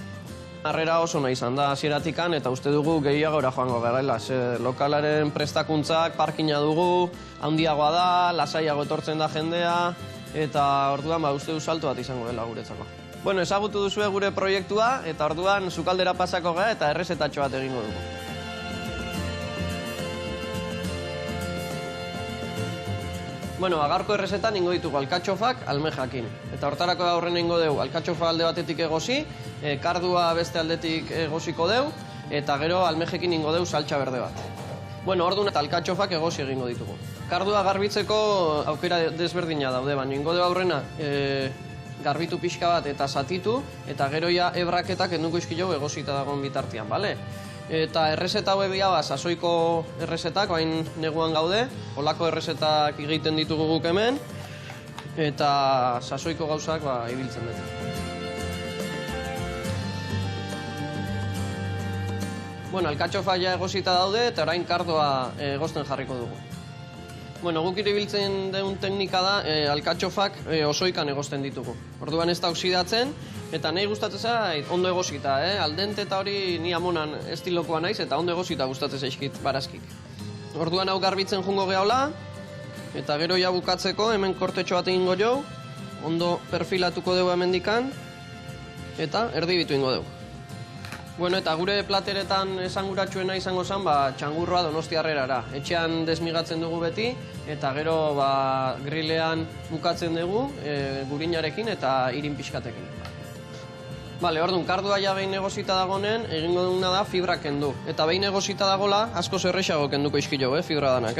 Harrera oso nahi izan da hasieratik eta uste dugu gehiagora joango garela. Lokalaren prestakuntzak, parkina dugu, handiagoa da, lasaiago etortzen da jendea, eta orduan uste du salto bat izango dela guretzako. Bueno, ezagutu duzue gure proiektua, eta orduan sukaldera pasako gara eta errezetatxo bat egingo dugu. Bueno, gaurko errezetan ingo ditugu alkatxofak almejakin. Eta hortarako aurren ingo dugu alkatxofa alde batetik egosi, kardua beste aldetik egosiko dugu, eta gero almejekin ingo dugu saltxa berde bat. Bueno, orduan eta alkatxofak egosi egingo ditugu. Kardua garbitzeko aukera desberdina daude, baina ingo dugu aurrena garbitu pixka bat eta zatitu, eta gero ja ebraketak enduko izkilo egosita dagoen bitartean, bale? Eta errezeta hauek dira, sasoiko errezetak, bain neguan gaude, holako errezetak egiten ditugu guk hemen, eta sasoiko gauzak ibiltzen dut. Bueno, alkatxofa ja egosita daude, eta orain kardoa egozten jarriko dugu. Bueno, guk iribiltzen duen teknika da, alkatxofak osoikan egozten ditugu. Orduan ez da oksidatzen, eta nahi gustatzen zait ondo egosita, Aldente eta hori ni amonan estilokoa naiz, eta ondo egosita gustatzen zaizkit barazkik. Orduan hau garbitzen jungo gehala, eta gero ja bukatzeko, hemen kortetxo bat egingo jo, ondo perfilatuko dugu hemendikan, eta erdibitu ingo dugu. Bueno, eta gure plateretan esanguratsuena izango zen, txangurroa Donostiarrerara. Etxean desmigatzen dugu beti, eta gero grilean bukatzen dugu, gurinarekin eta irin pixkatekin. Bale, orduan, kardua ja behin egosita dagoen, egingo duguna da fibra kendu. Eta behin egosita dagoela, asko zerrexago kenduko izkilo, fibra danak,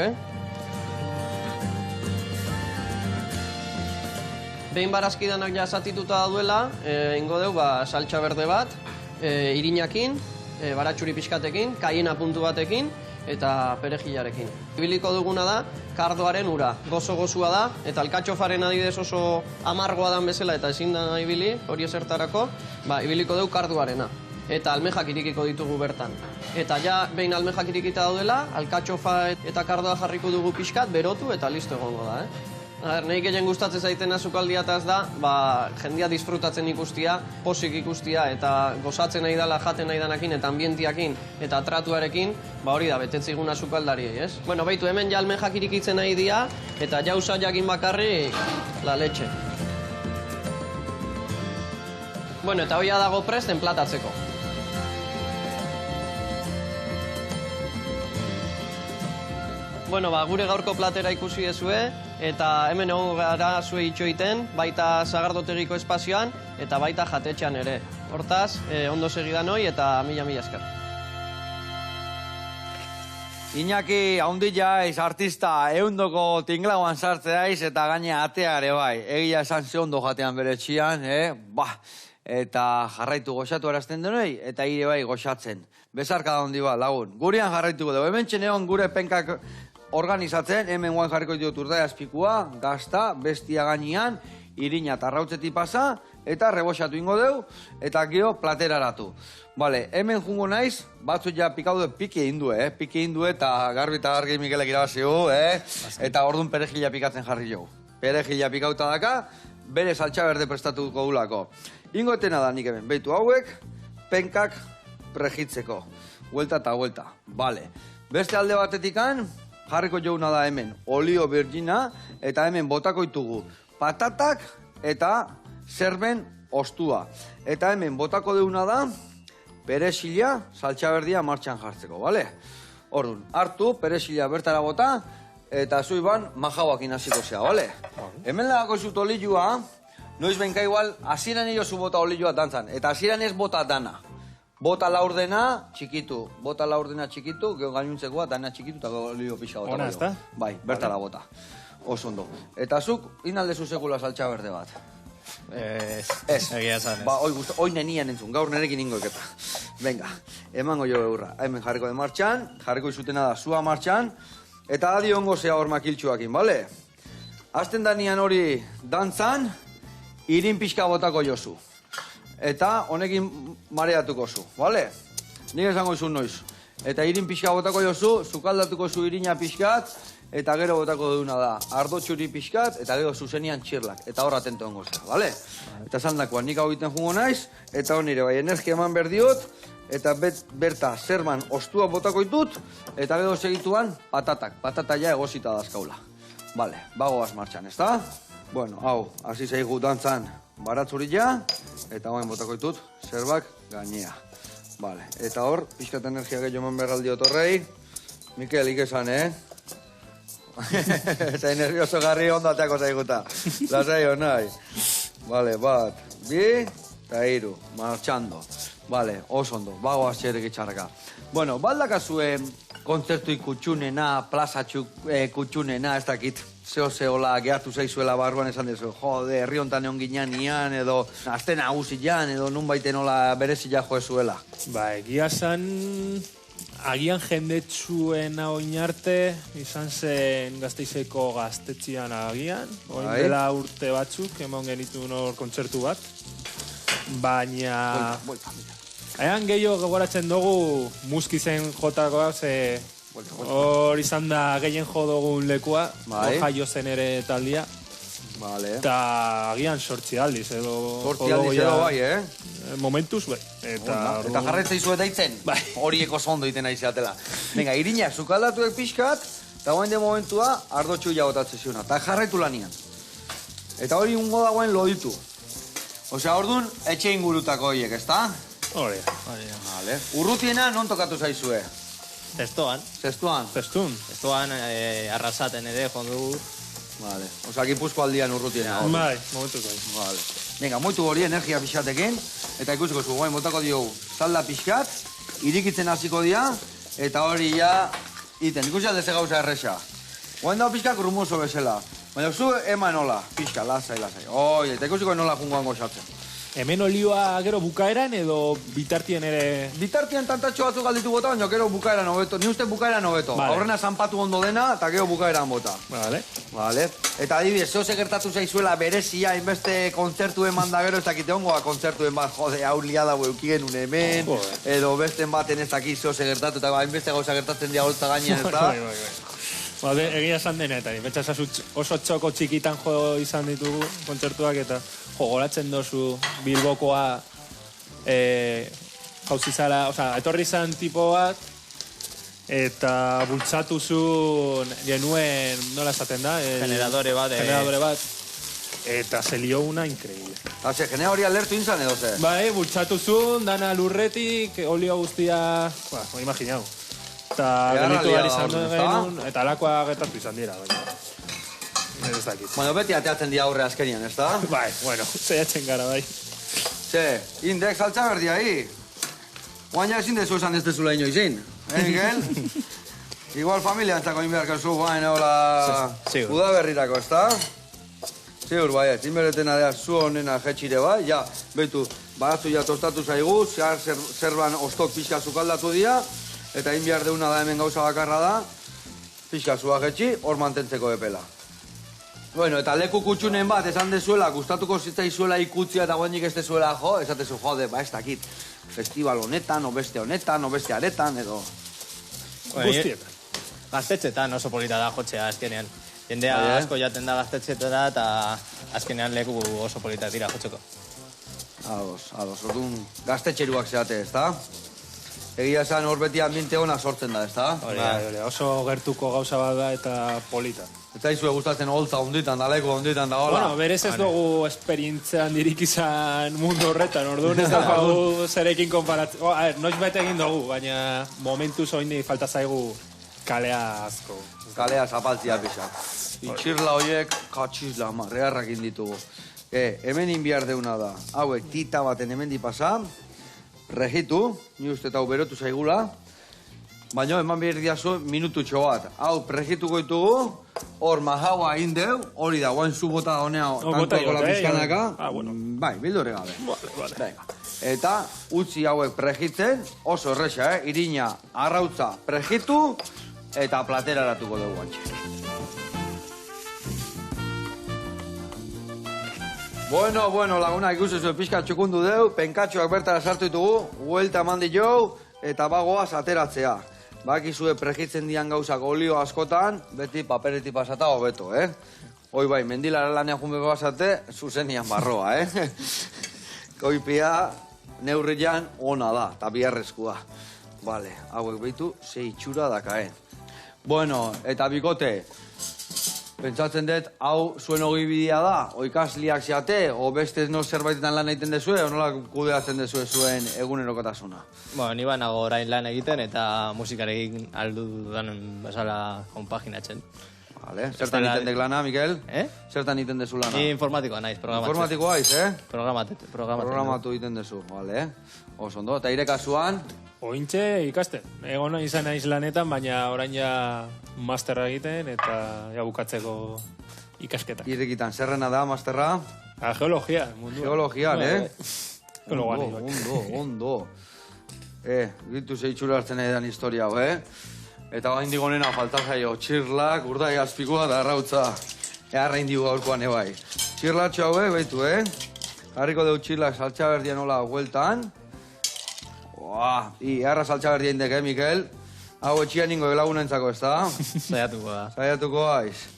Behin barazki danak ja zatituta duela, egingo dugu saltxa berde bat, irinakin, baratxuri pixkatekin, kaiena puntu batekin eta perejilarekin. Ibiliko duguna da kardoaren ura, gozo-gozua da, eta alkatxofaren adibidez oso amargoa dan bezala eta ezin da ibili, hori ezertarako, ibiliko dugu karduarena. Eta almejak irikiko ditugu bertan. Eta ja, behin almejak irikita daudela, alkatxofa eta kardoa jarriko dugu pixkat, berotu eta listo egongo da, Nahi gehien gustatzen zaitena sukaldiataz da, jendia disfrutatzen ikustia, posik ikustia, eta gozatzen nahi dela, jaten nahi danakin, eta ambientiakin, eta tratuarekin, hori da, betetziguna sukaldariei, ez? Bueno, baitu, hemen ja almenjak irikitzen nahi dia, eta jauza jakin bakarrik, la leche. Bueno, eta hoia dago prest enplatatzeko. Bueno, gure gaurko platera ikusi ezue, eta hemen egon gara zue itxoiten, baita Sagardotegiko espazioan, eta baita jatetxean ere. Hortaz, ondo segidan hoi, eta mila esker. Iñaki, haundi jaiz, artista, eundoko tinglauan sartzeaiz, eta gaina atea ere bai. Egia esan ze ondo jatean bere txian, eta jarraitu goxatu arazten denoi, eta ire bai goxatzen. Bezarka da hondi lagun. Gurean jarraituko dugu, hemen txeneon gure penkak organizatzen, hemen guain jarriko ditut urdai azpikua, gazta, bestia gainean, irina tarrautzetik pasa, eta reboxatu ingo deu, eta gero plateraratu. Bale, hemen jungo naiz, batzuk ja pikaude piki egin du, eta garbi eta gargi Mikelek irabaziu, eta orduan perejila pikatzen jarri jo. Perejila pikauta daka, bere saltxa berde prestatuko gulako. Ingotena da nik hemen, behitu hauek, penkak prejitzeko. Huelta eta huelta, bale. Beste alde batetikan, jarriko jouna da hemen olio virgina, eta hemen botako ditugu patatak eta zerben ostua. Eta hemen botako deuna da perexila, saltxa berdia martxan jartzeko, bale? Orduan, hartu, perexila bertara bota, eta zuiban majauakin hasiko zea, bale? Hemen lagako zut olioa, noiz benka igual, hasieran zu bota olioa dantzan, eta hasieran ez bota dana. Bota laurdena, txikitu. Bota laurdena txikitu, gero gainuntzekoa, dana txikitu, eta olio pixa bota. Ona, ezta? Bai, bertara bota. Oso ondo. Eta zuk, inaldezu sekula saltxa berde bat. Ez. Egia esan, ez. Hoi nenian entzun, gaur nerekin ingo eketa. Venga, emango jo eurra. Hemen jarriko de martxan, jarriko izutena da zua martxan, eta adi ongo zea hor makiltxuakin, bale? Azten danian hori dantzan, irin pixka botako jozu. Eta honekin mareatuko zu, bale? Nik esango izun noiz. Eta irin pixka botako jozu, zukaldatuko zu irina pixkat, eta gero botako duna da ardotxuri pixkat, eta gero zuzenian txirlak. Eta hor atento ongo zera, bale? Eta zandakoan nik hau egiten jungo naiz, eta honire bai energia eman berdiot, eta berta zerban ostua botako ditut, eta gero segituan patatak. Patata ja egozita dazkaula. Bale, bagoaz martxan, ezta? Bueno, hau, hasi zaigu dantzan baratzurila, eta guain botako ditut, zerbak gainea. Vale, eta hor, pixkat energia gehiago eman berraldi otorrei. Mikel, ikesan, Zai nervioso garri ondateako zaiguta. Lasai honai. Vale, bat, bi, eta hiru, martxando. Vale, oso ondo, bagoaz txerek itxarraka. Bueno, baldakazue kontzertu ikutxunena, plazatxuk kutxunena, ez dakit. Zeo-zeola gehatu zaizuela barruan esan dezu, jode, herri hontan egon ginean ian, edo azte nagusian, edo nun baiten hola berezila joezuela. Ba, egia zan, agian jendetsuena oinarte, izan zen Gasteizeko gaztetxian agian, oin dela urte batzuk, eman genitu hor kontzertu bat, baina... Hain gehiago gogoratzen dugu muskizen jotakoa, ze... Hor izan da gehien jodogun lekua, hor jaio zen ere taldia. Eta agian 8 aldiz edo... 8 aldiz edo bai, Momentuz, bai. Eta jarretza izu eta itzen, horieko zondo iten aizeatela. Venga, irina, zukaldatuek pixkat, eta goen de momentua ardotxu jagotatzen ziona. Eta jarraitu lanian. Eta hori ungo dagoen loditu. Osea, orduan, etxe ingurutako horiek, ezta? Hori. Urrutiena non tokatu zaizue? Zestoan. Zestuan? Zestuan arrasaten ere, jondu. Vale. Osa, Gipuzko aldian urrutiena. Bai, momentuz bai. Vale. Venga, moitu hori energia pixkatekin, eta ikusiko zu, guain botako diogu salda pixkat, irikitzen hasiko dira, eta hori ja, iten, ikusi aldeze gauza erresa. Guain dago pixkak rumuso bezala. Baina zu eman nola, pixka, lasai. Oi, eta ikusiko nola jungoan gozatzen. Hemen olioa gero bukaeran edo bitartien ere... Bitartien tantatxo batzuk galditu bota, baina gero bukaeran hobeto. Ni uste bukaeran hobeto. Aurrena zanpatu ondo dena, eta gero bukaeran bota. Vale. Eta adibidez, zeo gertatu zaizuela berezia, inbeste kontzertuen manda gero, ez dakite ongoa kontzertuen bat, jode, hau liada eukigen hemen, edo besten baten ez dakit zeo gertatu, eta inbeste gauza gertatzen dia holtza gainean, ez da? Egia esan denetan, pentsa oso txoko txikitan jo izan ditugu kontzertuak eta gogoratzen dozu Bilbokoa jauzi zara, etorri izan tipo bat eta bultzatu zuen genuen, nola esaten da? Generadore bat. Eta se lió una increíble. Genea hori alertu inzan edo ze? Bai, bultzatu zuen, dana lurretik, olio guztia, imaginau. Eta gelitu behar izan genuen, eta alakoa gertatu izan dira, baina. Ez dakit. Bueno, beti ateatzen dira aurre azkenian, ez da? Bai, bueno, zeiatzen gara, bai. Ze, indek saltza berdi ahi. Guaina ezin dezu esan ez dezula inoizin. Miguel? Igual familia entzako inberko zu, guain, hola... Udaberrirako, ez da? Ziur, bai, ez, inberetena da zu honena jetxire bai, ja, behitu, baratzu ja tostatu zaigu, zerban ostok pixka zukaldatu dira, eta inbiar deuna da hemen gauza bakarra da, pixka zua jetxi, hor mantentzeko epela. Bueno, eta leku kutxunen bat esan dezuela, gustatuko zitzaizuela ikutzia eta guainik ez dezuela jo, esatezu jode, ba ez dakit, festival honetan, o beste honetan, o beste aretan, edo... Guztietan. Gaztetxetan oso polita da jotzea, azkenean. Jendea asko jaten da gaztetxetara eta azkenean leku oso polita dira jotzeko. Ados, orduan gaztetxeruak zeate, ez da? Egia esan hor beti ambiente hona sortzen da, ez da? Oso gertuko gauza bat da eta polita. Eta izue gustatzen holtza onditan, daleko onditan da, hola? Bueno, berez ez dugu esperientzia handirik izan mundu horretan, orduan ez dugu zerekin konparatzen. Noiz bete egin dugu, baina momentuz oindi falta zaigu kalea asko. Kalea zapaltzia pixak. Itxirla horiek, katxizla, marrearrak inditugu. Hemen inbiar deuna da. Hauek, tita baten hemen dipasa, regitu, ni uste eta berotu zaigula, baina eman behar diazu minututxo bat. Hau, prejituko ditugu, hor mahaua indeu, hori da, guain zu bota honea, tantoako la pizkanaka. Bai, bildore gabe. Vale. Eta utzi hauek prejitzen, oso erresa, irina, arrautza, prejitu, eta platera eratuko dugu antxe. Bueno, laguna, ikusi zuen pixka txukundu deu, penkatxoak bertara sartu ditugu, huelta mandi jau, eta bagoaz ateratzea. Bakizue prejitzen dian gauzak olio askotan, beti papereti pasata hobeto, Hoi bai, mendilara lanean junbe pasate, zuzenian barroa, Koipia, neurrian ona da, eta biharrezkoa. Vale, hauek behitu, ze itxura dakaen. Bueno, eta bikote, pentsatzen dut, hau zuen ogibidea da, oikasliak zeate, o beste no zerbaitetan lan egiten dezue, o nola kudeatzen dezue zuen egunerokotasuna? Bueno, ni banago orain lan egiten eta musikarekin aldu dudanen bezala konpaginatzen. Vale, zertan egiten dek lana, Mikel? Zertan egiten dezu lana? Ni informatikoa naiz, programatzen. Informatikoa aiz, Programatu egiten dezu, vale. Oso ondo, eta ire kasuan? Ointxe ikasten. Egon izan naiz lanetan, baina orain ja masterra egiten eta ja bukatzeko ikasketak. Irekitan, zerrena da, masterra? Geologia, mundu. Geologian, Geologian. Ondo. Gitu zeitxura hartzen edan historia, Eta bain digonena falta zaio, txirlak, urdai azpikoa da arrautza. Earra indigu gaurkoan ebai. Txirlatxo hauek, behitu, Harriko deu txirlak saltxa berdian hola hueltan. Earra saltxa berdian indek, Mikel? Hau etxian ningo lagunentzako, ez da? Zaiatuko da. Zaiatuko aiz.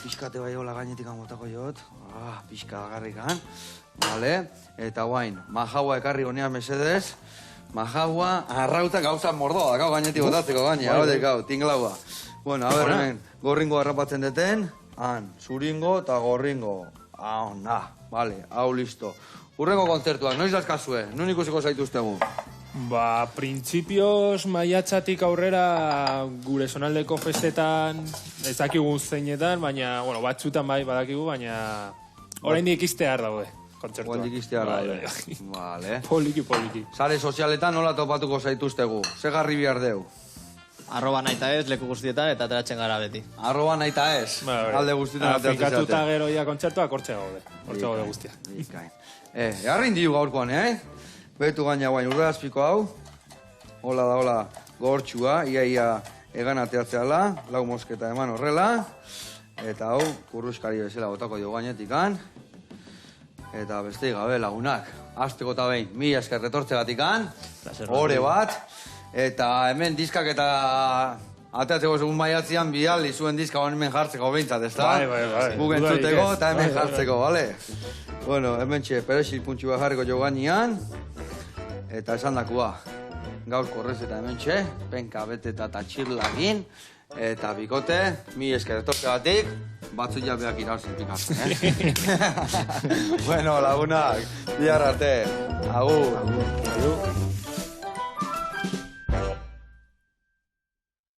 Piskate bai hola gainetik amotako jot. Piska agarrikan. Vale. Eta guain, majaua ekarri honean mesedez. Majaua, arrauta gauza mordoa, gau gainetik botatzeko gaina, hau tinglaua. Bueno, a ber, hemen, gorringo harrapatzen deten, zuringo eta gorringo. Vale, hau listo. Urrengo kontzertuak, noiz dazkazue? Nun ikusiko zaituztegu? Printzipioz maiatzatik aurrera gure zonaldeko festetan, ez dakigu zeinetan, baina, bueno, batzutan bai badakigu, baina oraindik iztear daude. Oraindik iztear daude. Vale. Poliki. Sare sozialetan nola topatuko zaituztegu? Ze garri bihar deu? @naitaez leku guztietan eta ateratzen gara beti. @naitaez. Alde guztietan ateratzen zate. Fikatuta gero ja kontzertuak hortxe gaude. Hortxe gaude guztia. Egarrin diu gaurkoan, Betu gaina guain urreazpiko hau. Hola, gortxua, ia egan ateatzeala, lau mosketa eman horrela. Eta hau, kurruskari bezala botako dio gainetikan. Eta beste gabe lagunak, azteko eta behin, 1000 esker retortze batikan, ore bat, eta hemen diskak eta Ateatzeko segun maiatzian bidal izuen dizka hemen jartzeko behintzat, ez da? Bai. Guk entzuteko eta hemen jartzeko, bale? Bueno, hemen txe, perexil puntxu jarriko joganian. Eta esan dakua, gaur korrez eta hemen txe, penka beteta eta txirlagin. Eta bikote, mi esker etortegatik, batzu jabeak irauzin pikatzen, Bueno, lagunak, bihar arte. Agur.